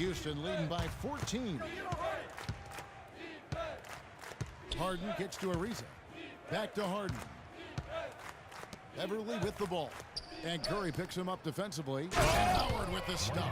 Houston leading by 14. Harden kicks to Ariza. Back to Harden. Beverly with the ball. And Curry picks him up defensively. And Howard with the stuff.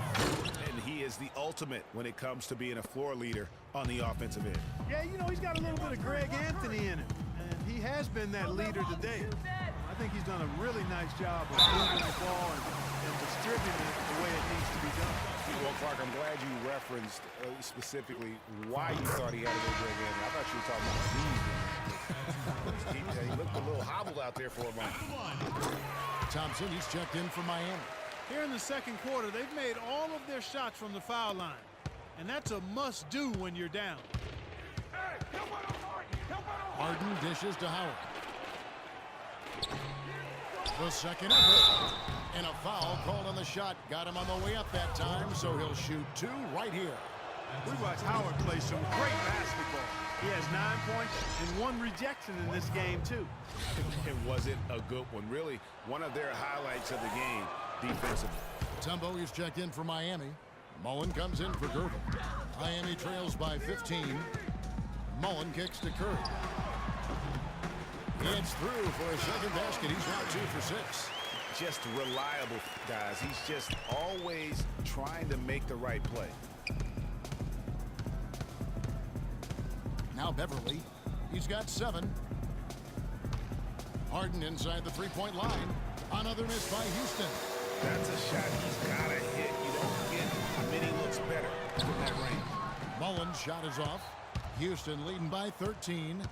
And he is the ultimate when it comes to being a floor leader on the offensive end. Yeah, you know, he's got a little bit of Greg Anthony in him. And he has been that leader today. I think he's done a really nice job of moving the ball and distributing it the way it needs to be done. Well, Clark, I'm glad you referenced specifically why you thought he had a little Greg Anthony. I thought you were talking about he looked a little hobbled out there for a moment. Thompson, he's checked in for Miami. Here in the second quarter, they've made all of their shots from the foul line. And that's a must-do when you're down. Harden dishes to Howard. The second effort. And a foul called on the shot. Got him on the way up that time, so he'll shoot 2 right here. We watched Howard play some great basketball. He has 9 points and 1 rejection in this game, too. And was it a good one? Really, one of their highlights of the game defensively. Mutombo is checked in for Miami. Mullen comes in for Gervin. Miami trails by 15. Mullen kicks to Curry. It's through for a second basket. He's now 2 for 6. Just reliable, guys. He's just always trying to make the right play. Now Beverly. He's got 7. Harden inside the three-point line. Another miss by Houston. That's a shot he's got to hit. You don't get many looks better from that range. Mullen's shot is off. Houston leading by 13.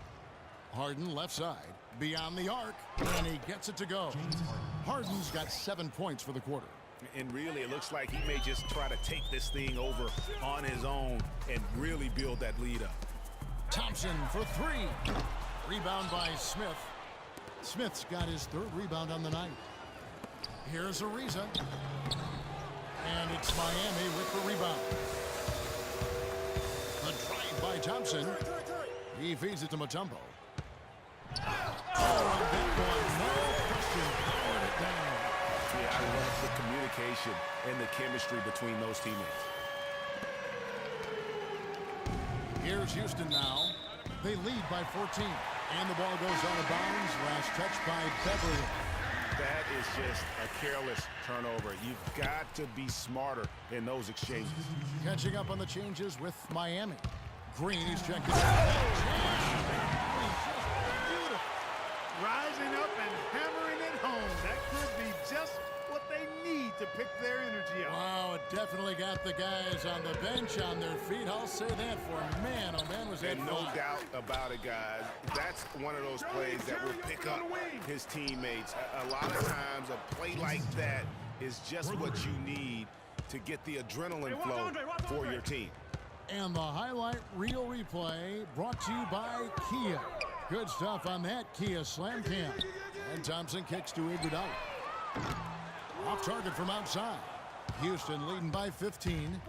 Harden left side. Beyond the arc. And he gets it to go. Harden's got 7 points for the quarter. And really, it looks like he may just try to take this thing over on his own and really build that lead up. Thompson for 3. Rebound by Smith. Smith's got his 3rd rebound on the night. Here's Ariza. And it's Miami with the rebound. The drive by Thompson. He feeds it to Mutombo. Oh, and that one, no question, powered it down. Yeah, I love the communication and the chemistry between those teammates. Here's Houston now. They lead by 14. And the ball goes out of bounds. Last touch by Beverly. That is just a careless turnover. You've got to be smarter in those exchanges. Catching up on the changes with Miami. Green is checking. Rising up and hammering it home. That could be just what they need to pick their energy up. Wow, it definitely got the guys on the bench on their feet. I'll say that for a man. Oh, man, was that And no doubt about it, guys. That's one of those plays that will pick up his teammates. A lot of times, a play like that is just what you need to get the adrenaline flow for your team. And the highlight reel replay brought to you by Kia. Good stuff on that Kia Slam Cam. And Thompson kicks to Iguodala. Off target from outside. Houston leading by 15.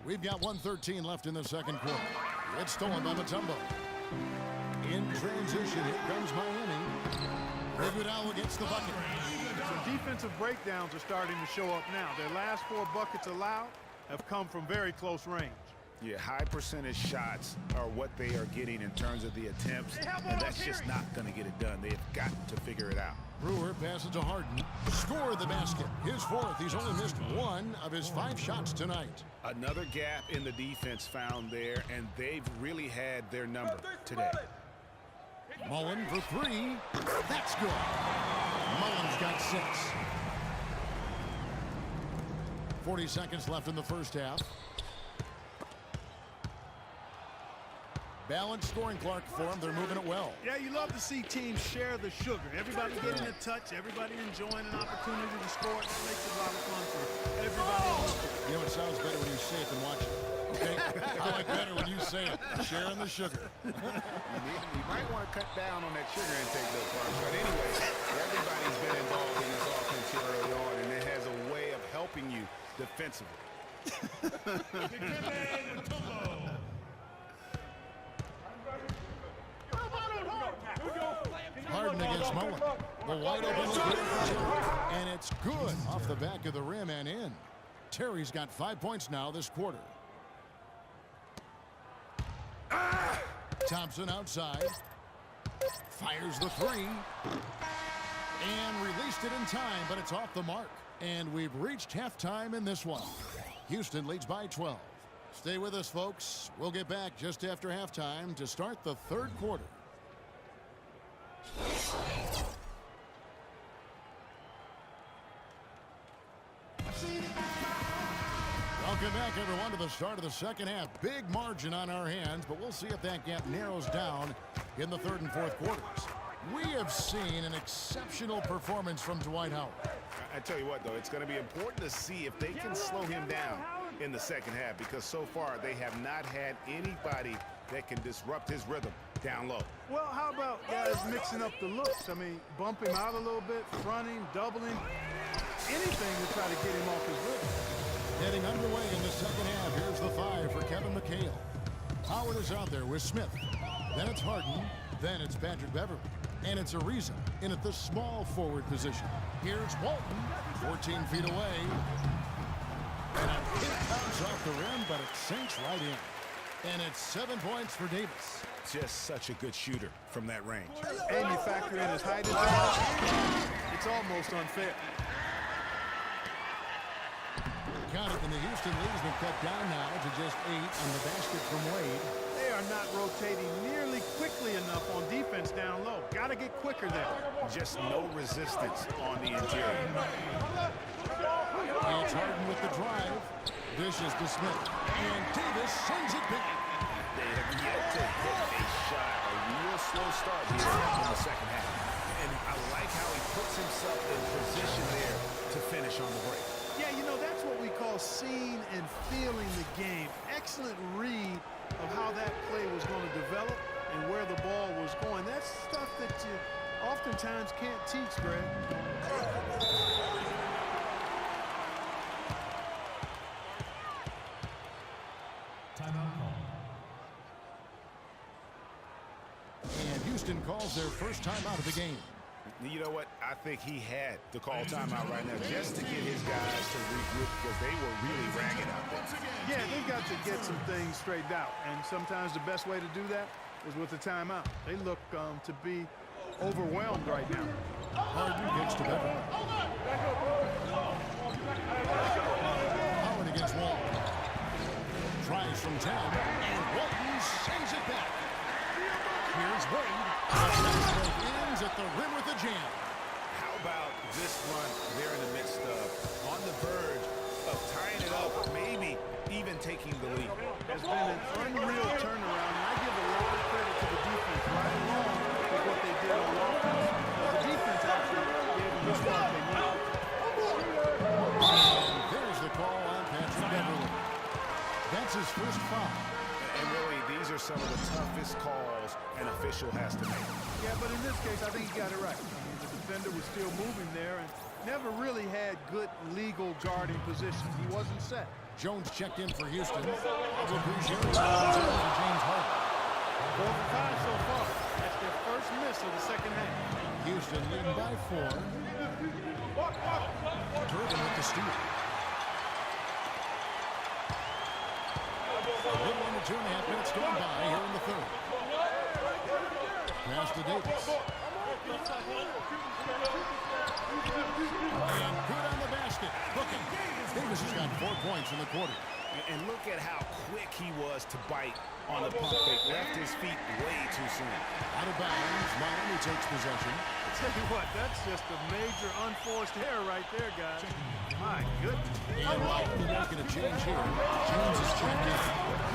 We've got 1:13 left in the second quarter. It's stolen by Mutombo. In transition, here comes Miami. Iguodala gets the bucket. Some defensive breakdowns are starting to show up now. Their last 4 buckets allowed have come from very close range. Yeah, high percentage shots are what they are getting in terms of the attempts, and that's just not going to get it done. They've got to figure it out. Brewer passes to Harden. Score the basket. His 4th. He's only missed 1 of his 5 shots tonight. Another gap in the defense found there, and they've really had their number today. Mullen for 3. That's good. Mullen's got 6. 40 seconds left in the first half. Balanced scoring, Clark, for them. They're moving it well. Yeah, you love to see teams share the sugar. Everybody getting a touch, everybody enjoying an opportunity to score. It makes it a lot of fun for everybody. You know, it sounds better when you say it than watch it. Okay? I like better when you say it. Sharing the sugar. You might want to cut down on that sugar intake, though, Clark. But anyway, everybody's been involved in this offense here early on, and it has a way of helping you defensively. Harden Harden against Mullen. The wide open look here for Terry. And it's good off the back of the rim and in. Terry's got 5 points now this quarter. Thompson outside. Fires the three. And released it in time, but it's off the mark. And we've reached halftime in this one. Houston leads by 12. Stay with us, folks. We'll get back just after halftime to start the third quarter. Welcome back, everyone, to the start of the second half. Big margin on our hands, but we'll see if that gap narrows down in the third and fourth quarters. We have seen an exceptional performance from Dwight Howard. I tell you what, though, it's going to be important to see if they can slow him down in the second half, because so far they have not had anybody that can disrupt his rhythm down low. Well, how about guys mixing up the looks? I mean, bump him out a little bit, fronting, doubling, anything to try to get him off his rhythm. Getting underway in the second half. Here's the 5 for Kevin McHale. Howard is out there with Smith. Then it's Harden. Then it's Patrick Beverly. And it's Ariza in at the small forward position. Here's Walton, 14 feet away. And a hit comes off the rim, but it sinks right in. And it's 7 points for Davis. Just such a good shooter from that range. And you factor in his height advantage, it's almost unfair. Count it, and the Houston lead has been cut down now to just 8 on the basket from Wade. They are not rotating nearly quickly enough on defense down low. Got to get quicker there. Just no resistance on the interior. It's Harden with the drive. This is to Smith. And Davis sends it back. They have yet to hit a shot. A real slow start here in the second half. And I like how he puts himself in position there to finish on the break. Yeah, you know, that's what we call seeing and feeling the game. Excellent read of how that play was going to develop and where the ball was going. That's stuff that you oftentimes can't teach, Greg. Timeout call. And Houston calls their first timeout of the game. You know what? I think he had to call timeout right now just to get his guys to regroup, because they were really ragged out there. Yeah, they've got to get some things straightened out. And sometimes the best way to do that is with a timeout. They look to be overwhelmed right now. Harden gets to Beverly. Howard against Walton. Tries from 10. And Walton sends it back. Here's Wade. Ends at the rim with a jam. How about this run they're in the midst of, on the verge of tying it up, maybe even taking the lead? It's been an unreal turnaround, and I give a lot of credit to the defense right along with what they did on offense. The defense actually gave them the start they needed. And there's the call on Patrick Beverly. That's his first foul. And really, these are some of the toughest calls an official has to make. Yeah, but in this case, I think he got it right. I mean, the defender was still moving there and never really had good legal guarding position. He wasn't set. Jones checked in for Houston. Pablo Prigioni for James Harden. 4 for 5 so far. That's their first miss of the second half. Houston leading by 4. Turvin with the steal. A little under 2.5 minutes gone by here in the third. Pass to Davis. And good on the basket. Booking. Davis has got 4 points in the quarter. And look at how quick he was to bite on the pump fake. Left his feet way too soon. Out of bounds. Miami takes possession. I'll tell you what, that's just a major unforced error right there, guys. My goodness. And Miami making a change here. Jones is checked in.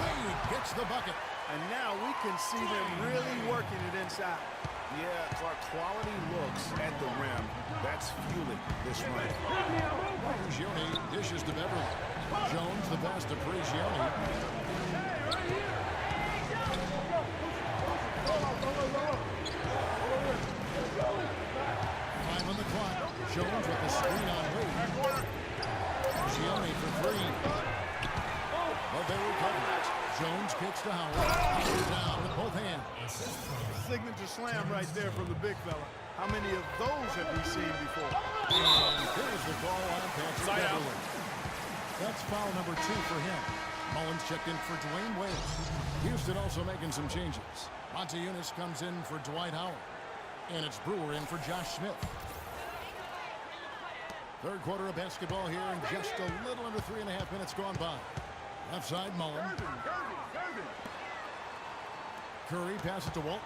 Wade gets the bucket. And now we can see them really working it inside. Yeah, Clark, quality looks at the rim. That's fueling this run. Prigioni dishes to Beverly. Jones the pass to Prigioni. 5 on the clock. Jones with the screen on Wade. Prigioni for 3. But they recover it. Jones kicks to Howard. Howard down with both hands. Signature slam right there from the big fella. How many of those have we seen before? And there's the call on Patrick Beverly. That's foul number 2 for him. Mullins checked in for Dwayne Wade. Houston also making some changes. Montejunas comes in for Dwight Howard. And it's Brewer in for Josh Smith. Third quarter of basketball here, and just a little under 3.5 minutes gone by. Left side, Mullen. Curry passes it to Walton.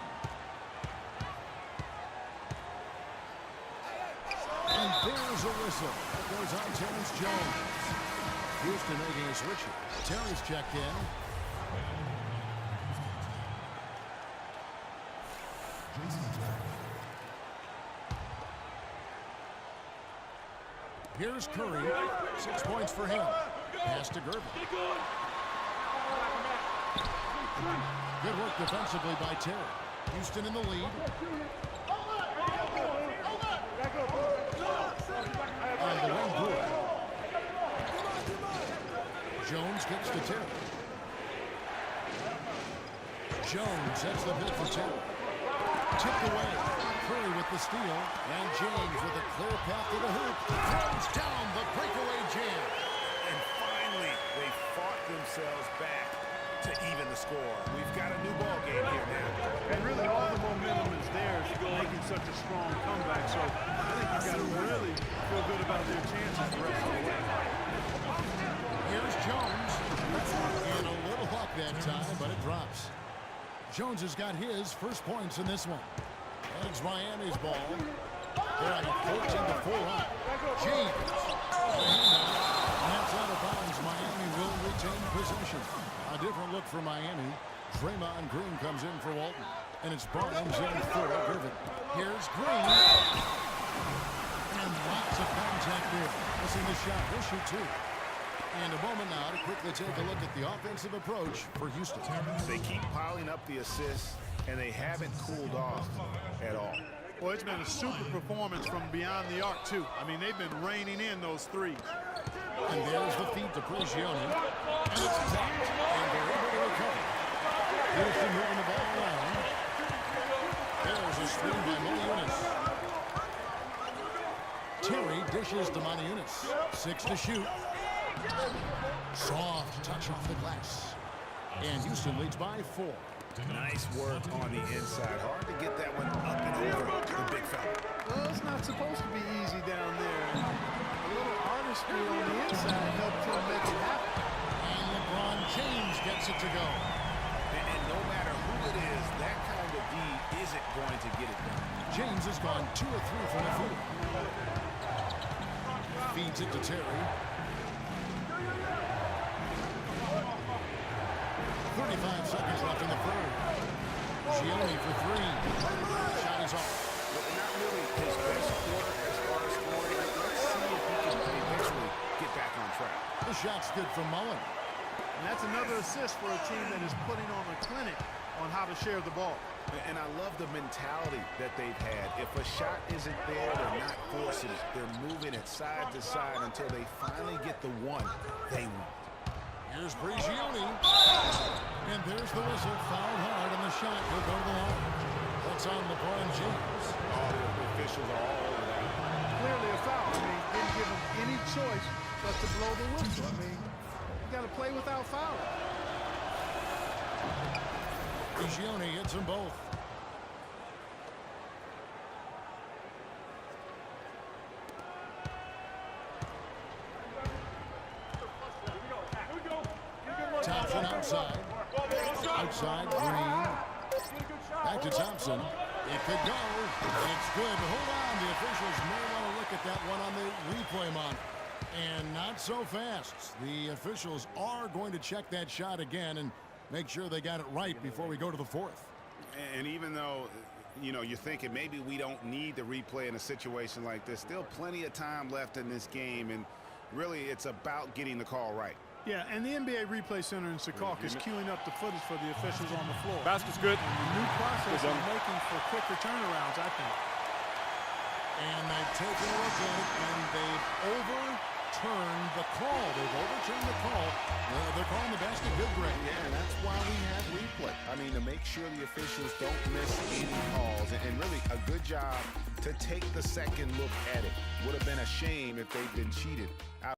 And there's a whistle. It goes on Terrence Jones. Houston making a switch. Terry's checked in. Here's Curry. 6 points for him. Pass to Gervin. Good work defensively by Terry. Houston in the lead. On the wing, Brewer. Jones gets to Terry. Jones sets the pick for Terry. Tipped away. Curry with the steal. And James with a clear path to the hoop. Throws down the breakaway jam. And finally, they fought themselves back to even the score. We've got a new ball game here now. And really all the momentum is there, making such a strong comeback. So I think you've got to really feel good about their chances the rest of the way. Here's Jones. And a little luck that time, but it drops. Jones has got his first points in this one. And it's Miami's ball. They're on a 14-4 run. James. And that's out of bounds. Miami will retain possession. A different look for Miami. Draymond Green comes in for Walton. And it's Barnes in for Gervin. Here's Green. And lots of contact there. Missing the shot. He'll shoot 2. And a moment now to quickly take a look at the offensive approach for Houston. They keep piling up the assists, and they haven't cooled off at all. Well, it's been a super performance from beyond the arc, too. I mean, they've been raining in those threes. And there's the feed to Prigioni. And it's blocked, and they're able to recover. Houston moving the ball around. There's a screen by Montejunas. Terry dishes to Montejunas. 6 to shoot. Soft touch off the glass. And Houston leads by 4. Nice work on the inside. Hard to get that one up and over the big fella. Well, it's not supposed to be easy down there. A little artistry on the inside helped him make it happen. And LeBron James gets it to go. And no matter who it is, that kind of D isn't going to get it done. James has gone 2 of 3 from the field. Feeds it to Terry. 35 seconds left in the third. Gioni for 3. Shot is off. Not really his best quarter as far as scoring. Let's see if he can eventually get back on track. The shot's good from Mullen. And that's another assist for a team that is putting on a clinic on how to share the ball. And I love the mentality that they've had. If a shot isn't there, they're not forcing it. They're moving it side to side until they finally get the one they want. Here's Prigioni. And there's the whistle. Fouled hard, and the shot will go to the line. That's on LeBron James. Oh, the officials are all over that. Clearly a foul. I mean, didn't give him any choice but to blow the whistle. I mean, you got to play without fouling. Prigioni hits them both. Thompson outside. Outside, Green. Back to Thompson. It could go. It's good. Hold on. The officials may want to look at that one on the replay monitor. And not so fast. The officials are going to check that shot again and make sure they got it right before we go to the fourth. And even though, you know, you're thinking maybe we don't need the replay in a situation like this, still plenty of time left in this game, and really it's about getting the call right. Yeah, and the NBA Replay Center in Secaucus is queuing up the footage for the officials on the floor. Basket's good. And the new process is making for quicker turnarounds, I think. And they've taken a look at it, and they've overturned the call. They've overturned the call. They're calling the basket good, Greg. Yeah, and that's why we have replay. I mean, to make sure the officials don't miss any calls. And really a good job to take the second look at it. Would have been a shame if they'd been cheated out.